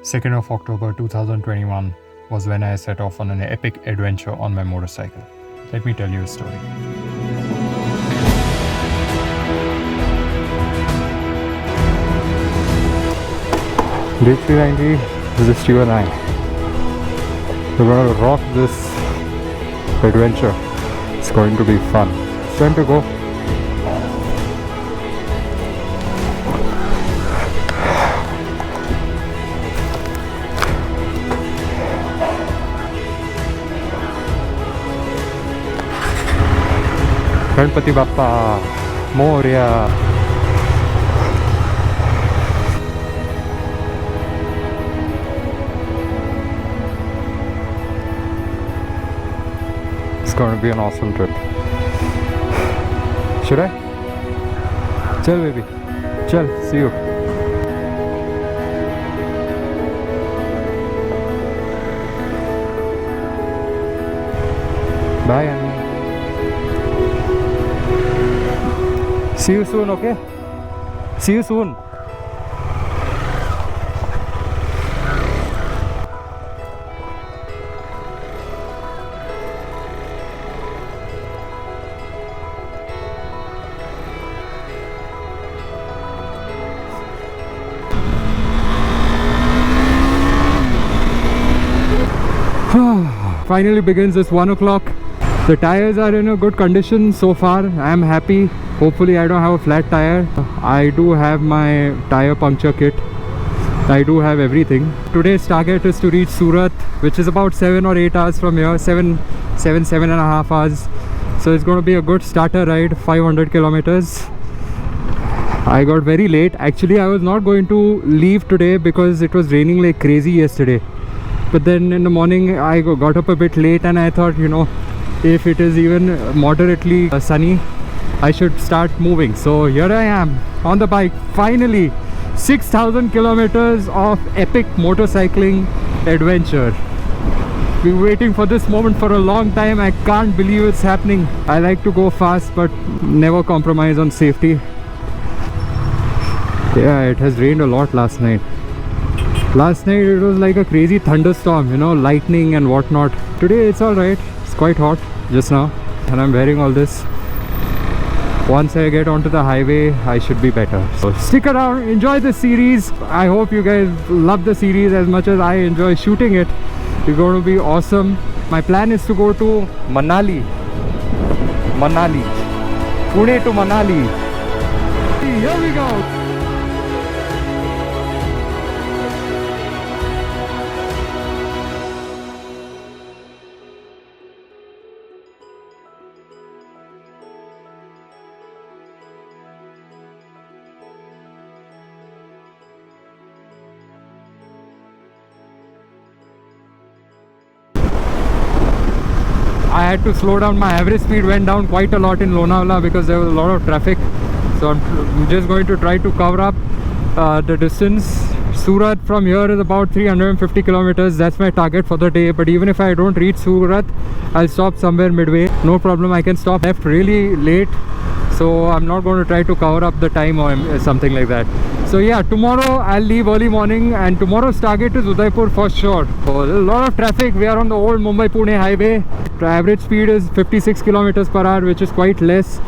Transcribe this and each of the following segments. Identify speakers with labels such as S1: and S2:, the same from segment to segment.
S1: 2nd of October 2021 was when I set off on an epic adventure on my motorcycle. Let me tell you a story. Day 390, just you and I. We're going to rock this adventure. It's going to be fun. It's time to go. Ganpati Bappa Moria. It's going to be an awesome trip. Should I? Chal baby. Chal, see you. Bye Annie. See you soon, okay? See you soon. Finally begins. It's 1 o'clock. The tires are in a good condition so far. I am happy. Hopefully I don't have a flat tire. I do have my tire puncture kit. I do have everything. Today's target is to reach Surat, which is about 7 or 8 hours from here. 7.5 hours. So it's going to be a good starter ride, 500 kilometers. I got very late. Actually, I was not going to leave today because it was raining like crazy yesterday. But then in the morning I got up a bit late and I thought, you know, if it is even moderately sunny, I should start moving. So here I am on the bike, finally. 6,000 kilometers of epic motorcycling adventure. Been waiting for this moment for a long time. I can't believe it's happening. I like to go fast but never compromise on safety. Yeah, it has rained a lot last night. Last night it was like a crazy thunderstorm, you know, lightning and whatnot. Today it's alright. It's quite hot just now and I'm wearing all this. Once I get onto the highway, I should be better. So stick around, enjoy the series. I hope you guys love the series as much as I enjoy shooting it. It's going to be awesome. My plan is to go to Manali. Pune to Manali. Here we go. I had to slow down. My average speed went down quite a lot in Lonavala because there was a lot of traffic. So I'm just going to try to cover up the distance. Surat from here is about 350 kilometers. That's my target for the day. But even if I don't reach Surat, I'll stop somewhere midway. No problem, I can stop. Left really late, so I'm not going to try to cover up the time or something like that. So yeah, tomorrow I'll leave early morning and tomorrow's target is Udaipur for sure. So there's a lot of traffic. We are on the old Mumbai-Pune highway. The average speed is 56 kilometers per hour, which is quite less.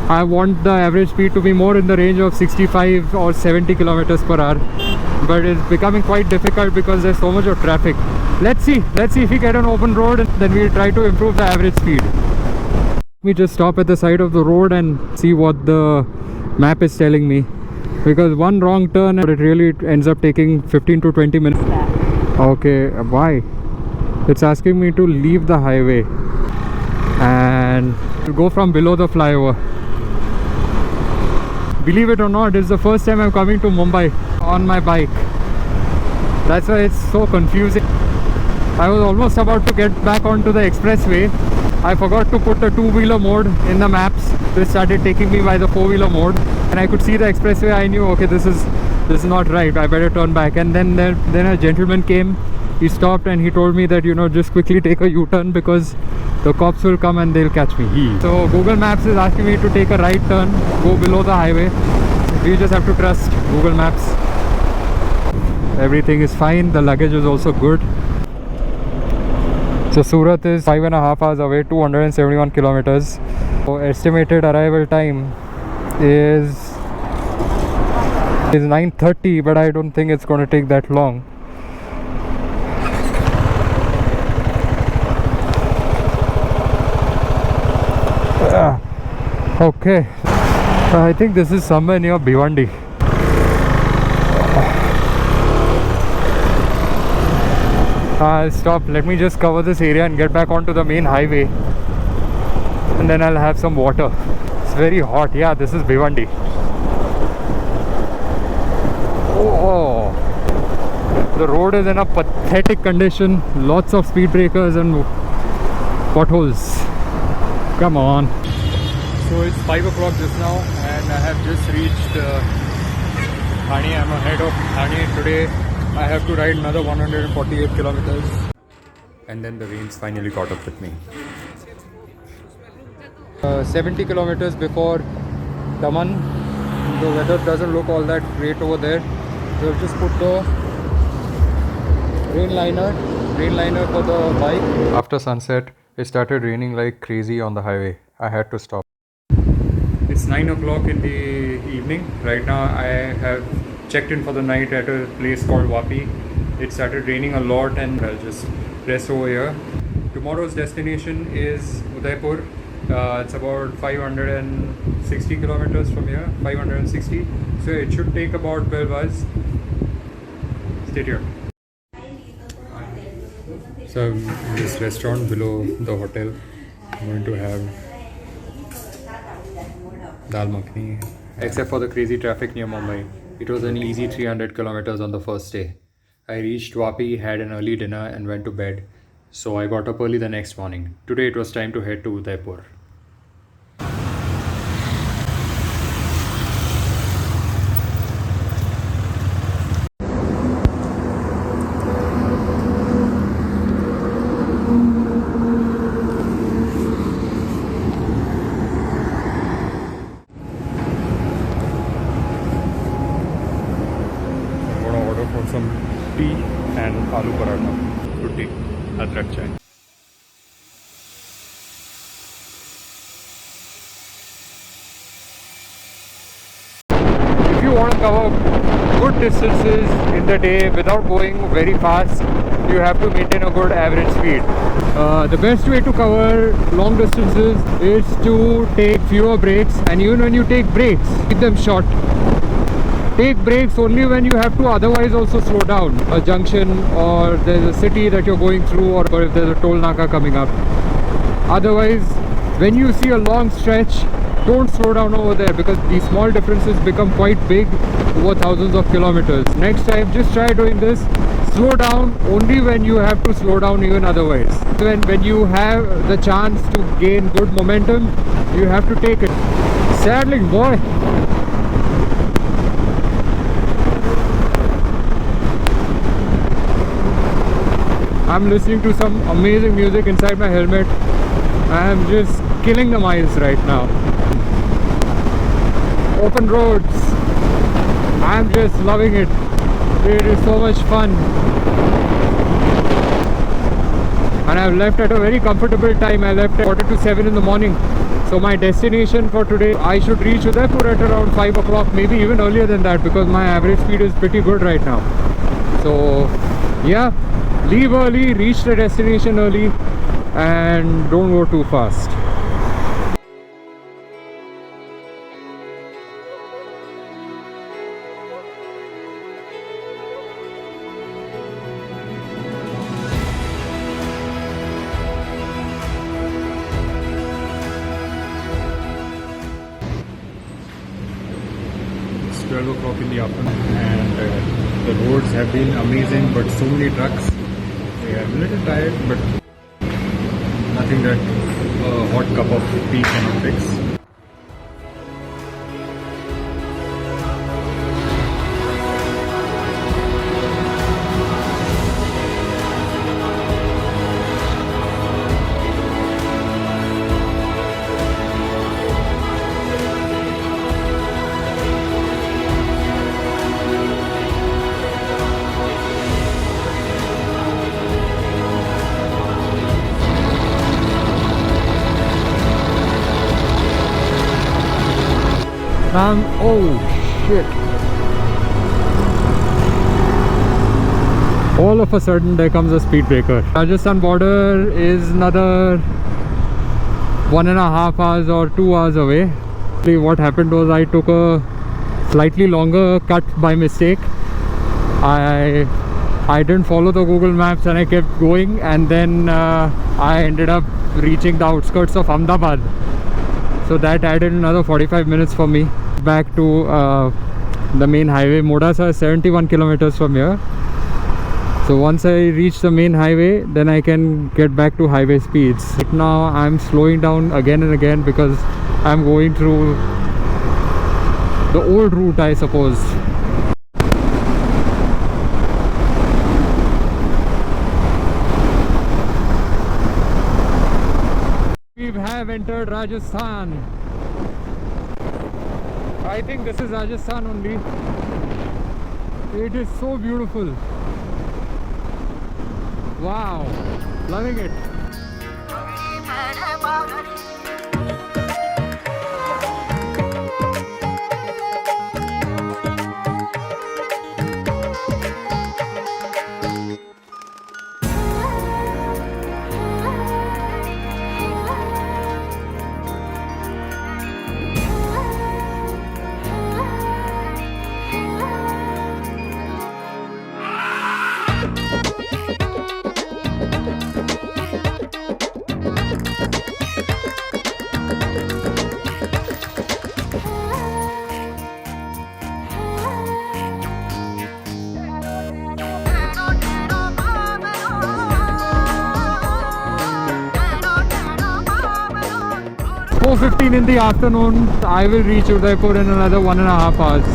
S1: I want the average speed to be more in the range of 65 or 70 kilometers per hour. But it's becoming quite difficult because there's so much of traffic. Let's see if we get an open road, then we'll try to improve the average speed. We just stop at the side of the road and see what the map is telling me. Because one wrong turn, it really ends up taking 15 to 20 minutes. Okay, why? It's asking me to leave the highway and go from below the flyover. Believe it or not, it's the first time I'm coming to Mumbai on my bike. That's why it's so confusing. I was almost about to get back onto the expressway. I forgot to put the two-wheeler mode in the maps. This started taking me by the four-wheeler mode and I could see the expressway. I knew, okay, this is not right, I better turn back. And then a gentleman came. He stopped and he told me that, you know, just quickly take a U-turn because the cops will come and they'll catch me. So Google Maps is asking me to take a right turn, go below the highway. We just have to trust Google Maps. everything is fine. The luggage is also good. So Surat is 5.5 hours away, 271 kilometers. So estimated arrival time is 9:30, but I don't think it's going to take that long. Okay, I think this is somewhere near Bhiwandi. I'll stop. Let me just cover this area and get back onto the main highway, and then I'll have some water. It's very hot. Yeah, this is Bhiwandi. Oh, the road is in a pathetic condition. Lots of speed breakers and potholes. Come on. So it's 5 o'clock just now, and I have just reached Thane. I'm ahead of Thane today. I have to ride another 148 kilometers. And then the rains finally caught up with me. 70 kilometers before Daman. The weather doesn't look all that great over there. So I've just put the rain liner for the bike. After sunset, it started raining like crazy on the highway. I had to stop. It's 9 o'clock in the evening. Right now I have checked in for the night at a place called Vapi. It started raining a lot and I'll just rest over here. Tomorrow's destination is Udaipur. It's about 560 kilometers from here, 560. So it should take about 12 hours. Stay tuned. So in this restaurant below the hotel, I'm going to have dal makhani. Except for the crazy traffic near Mumbai, it was an easy 300 kilometers on the first day. I reached Vapi, had an early dinner and went to bed. So I got up early the next morning. Today it was time to head to Udaipur. Some tea and aloo paratha. Good tea. Adrak chai. If you want to cover good distances in the day without going very fast, you have to maintain a good average speed. The best way to cover long distances is to take fewer breaks, and even when you take breaks, keep them short. Take breaks only when you have to otherwise also slow down. A junction, or there's a city that you're going through, or if there's a toll naka coming up. Otherwise, when you see a long stretch, don't slow down over there, because these small differences become quite big over thousands of kilometers. Next time, just try doing this. Slow down only when you have to slow down even otherwise. When you have the chance to gain good momentum, you have to take it. Saddling, boy. I'm listening to some amazing music inside my helmet. I am just killing the miles right now. Open roads. I'm just loving it. It is so much fun. And I've left at a very comfortable time. I left at 6:45 in the morning. So my destination for today, I should reach Udaipur at around 5 o'clock, maybe even earlier than that, because my average speed is pretty good right now. So yeah, leave early, reach the destination early, and don't go too fast. It's 12 o'clock in the afternoon, and the roads have been amazing, but so many trucks. Yeah, I'm a little tired, but nothing that a hot cup of tea cannot fix. Oh shit. All of a sudden there comes a speed breaker. Rajasthan border is another 1.5 hours or 2 hours away. What happened was I took a slightly longer cut by mistake. I didn't follow the Google Maps and I kept going, and then I ended up reaching the outskirts of Ahmedabad. So that added another 45 minutes for me back to the main highway. Modasa is 71 kilometers from here. So once I reach the main highway, then I can get back to highway speeds. Right now I'm slowing down again and again because I'm going through the old route, I suppose. We have entered Rajasthan. I think this is Rajasthan only. It is so beautiful. Wow, loving it. It's 4:15 in the afternoon. I will reach Udaipur in another 1.5 hours.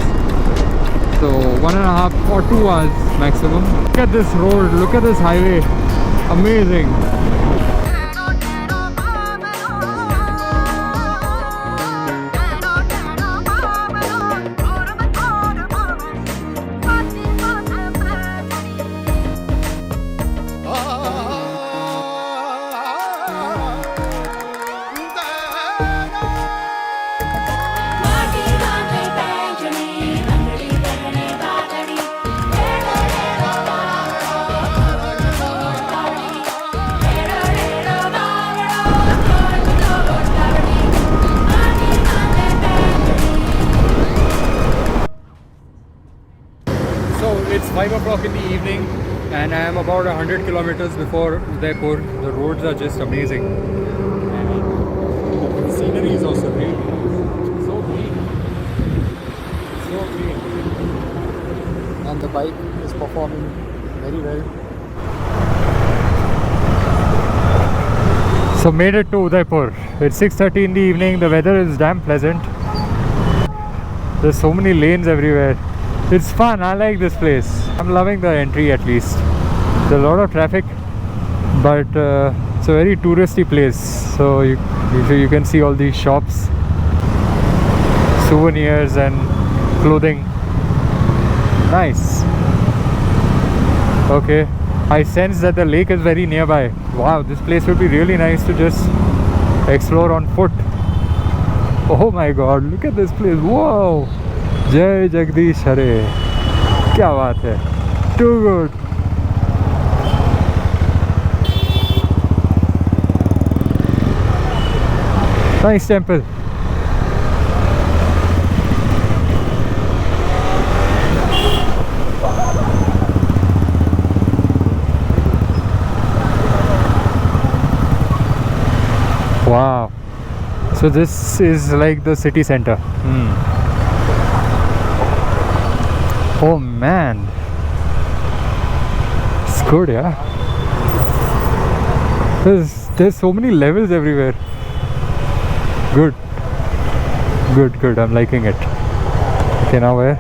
S1: So 1.5 or 2 hours maximum. Look at this road, look at this highway. Amazing. It's 5 o'clock in the evening and I am about 100 kilometers before Udaipur. The roads are just amazing. And the scenery is also great. So green. So green. And the bike is performing very well. So made it to Udaipur. It's 6:30 in the evening. The weather is damn pleasant. There's so many lanes everywhere. It's fun. I like this place. I'm loving the entry at least. There's a lot of traffic, but it's a very touristy place. So you can see all these shops, souvenirs and clothing. Nice. Okay. I sense that the lake is very nearby. Wow, this place would be really nice to just explore on foot. Oh my god, look at this place. Whoa. Jai Jagdish Hare. क्या बात है. Too good. Nice temple. Wow. So this is like the city center. Oh man, it's good, yeah. There's so many levels everywhere. Good. I'm liking it. Okay, now where?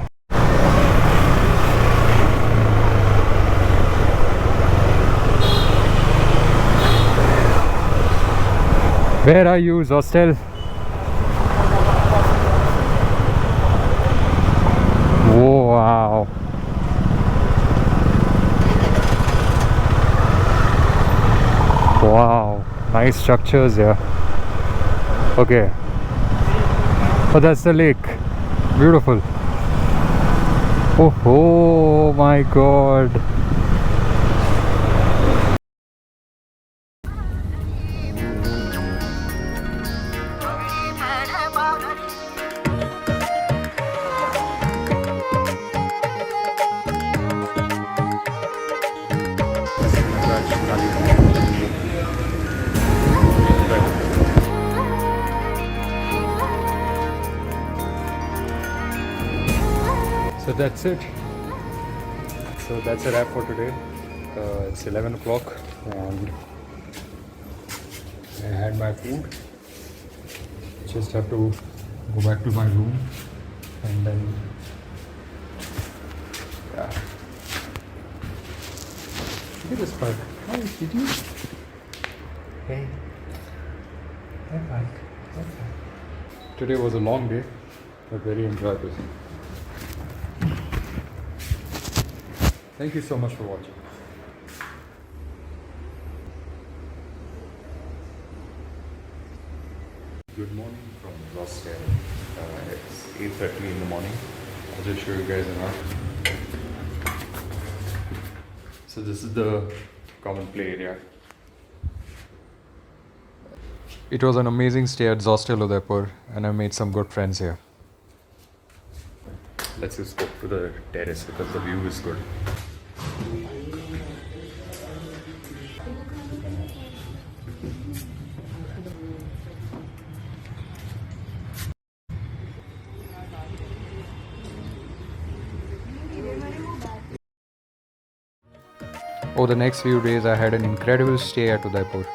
S1: Where are you, Zostel? Wow. Wow, nice structures here. Okay. Oh, that's the lake. Beautiful. Oh my god. So that's it. So that's a wrap for today. It's 11 o'clock and I had my food. Just have to go back to my room and then yeah. Look at this bug. Hi, did you? Hey. Hey, bike. Okay. Today was a long day, but very enjoyable. Thank you so much for watching. Good morning from Rostel. It's 8:30 in the morning. I'll just show you guys around. So this is the common play area. It was an amazing stay at Zostel Udaipur and I made some good friends here. Let's just go to the terrace because the view is good. Over the next few days, I had an incredible stay at Udaipur.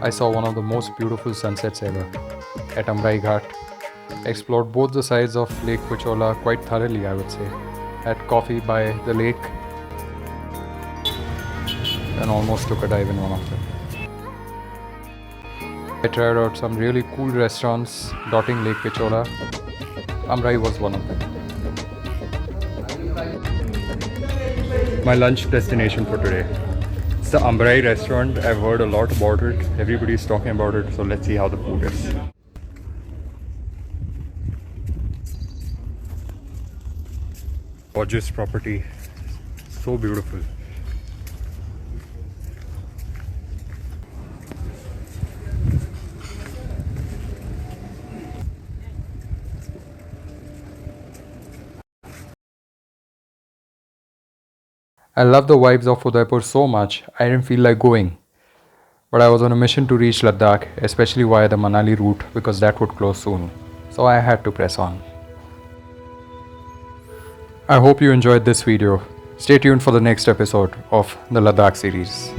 S1: I saw one of the most beautiful sunsets ever at Amrai Ghat. Explored both the sides of Lake Pichola quite thoroughly, I would say. Had coffee by the lake and almost took a dive in one of them. I tried out some really cool restaurants dotting Lake Pichola. Amrai was one of them. My lunch destination for today. It's the Amrai restaurant. I've heard a lot about it. Everybody's talking about it, so let's see how the food is. Gorgeous property. So beautiful. I love the vibes of Udaipur so much, I didn't feel like going. But I was on a mission to reach Ladakh, especially via the Manali route because that would close soon. So I had to press on. I hope you enjoyed this video. Stay tuned for the next episode of the Ladakh series.